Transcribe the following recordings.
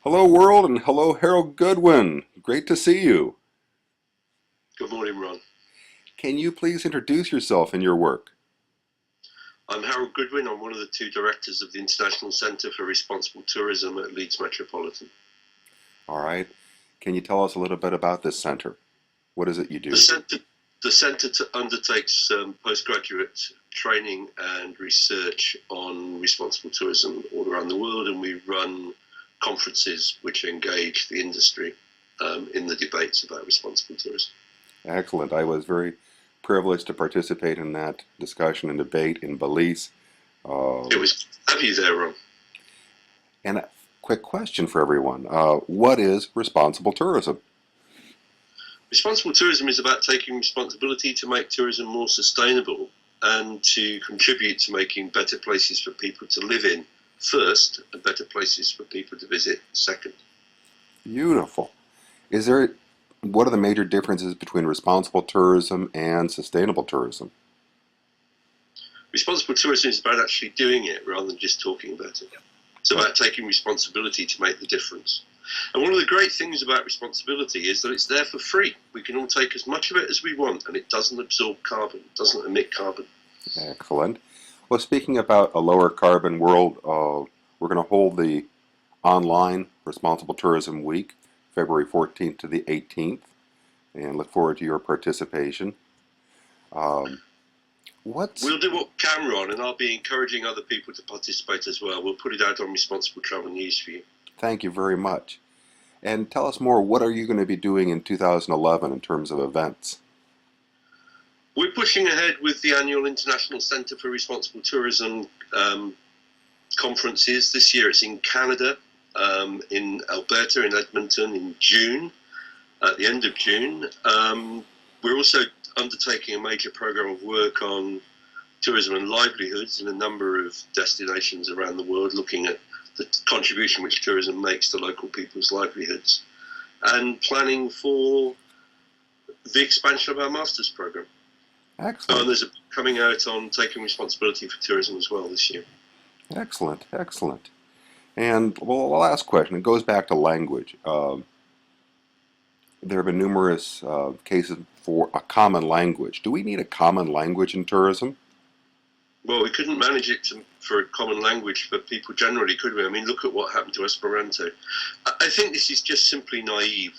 Hello, world, and hello, Harold Goodwin. Great to see you. Good morning, Ron. Can you please introduce yourself and your work? I'm Harold Goodwin. I'm one of the two directors of the International Centre for Responsible Tourism at Leeds Metropolitan. All right. Can you tell us a little bit about this center? What is it you The do? centre, the centre undertakes postgraduate training and research on responsible tourism all around the world, and we run conferences which engage the industry in the debates about responsible tourism. Excellent. I was very privileged to participate in that discussion and debate in Belize. It Um, was have you there, Ron. and a quick question for everyone. What is responsible tourism? Responsible tourism is about taking responsibility to make tourism more sustainable and to contribute to making better places for people to live in first and better places for people to visit second. Beautiful. Is there, what are the major differences between responsible tourism and sustainable tourism? Responsible tourism is about actually doing it rather than just talking about it. It's about taking responsibility to make the difference. And one of the great things about responsibility is that it's there for free. We can all take as much of it as we want, and it doesn't absorb carbon, it doesn't emit carbon. Excellent. Well, speaking about a lower carbon world, we're going to hold the online Responsible Tourism Week, February 14th to the 18th, and look forward to your participation. Um, what's We'll do what we can, Ron, and I'll be encouraging other people to participate as well. We'll put it out on Responsible Travel News for you. Thank you very much. And tell us more, what are you going to be doing in 2011 in terms of events? We're pushing ahead with the annual International Centre for Responsible Tourism conferences. This year it's in Canada, in Alberta, in Edmonton, in June, at the end of June. We're also undertaking a major program of work on tourism and livelihoods in a number of destinations around the world, looking at the contribution which tourism makes to local people's livelihoods, and planning for the expansion of our master's program. Oh, and Excellent, there's a coming out on taking responsibility for tourism as well this year. excellent, excellent. And well, the last question, it goes back to language. There have been numerous cases for a common language. Do we need a common language in tourism? Well, we couldn't manage it for a common language for people generally, could we? I mean, look at what happened to Esperanto. I think this is just simply naive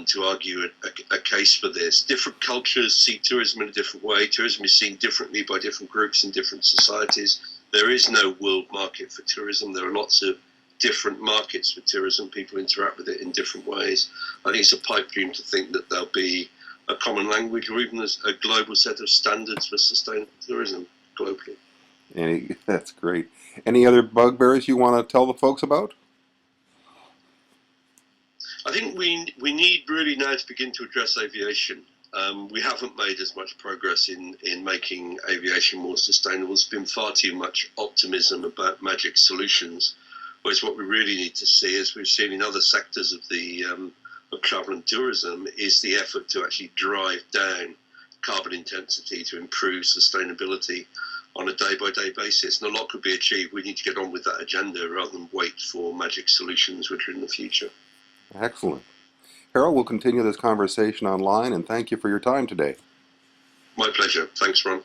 to argue a case for this. Different cultures see tourism in a different way. Tourism is seen differently by different groups in different societies. There is no world market for tourism. There are lots of different markets for tourism. People interact with it in different ways. I think it's a pipe dream to think that there'll be a common language or even a global set of standards for sustainable tourism globally. That's great. Any other bugbears you want to tell the folks about? I think we need really now to begin to address aviation. We haven't made as much progress in making aviation more sustainable. There's been far too much optimism about magic solutions, whereas what we really need to see, as we've seen in other sectors of the of travel and tourism, is the effort to actually drive down carbon intensity to improve sustainability on a day-by-day basis. And a lot could be achieved. We need to get on with that agenda rather than wait for magic solutions which are in the future. Excellent. Harold, we'll continue this conversation online, and thank you for your time today. My pleasure. Thanks, Ron.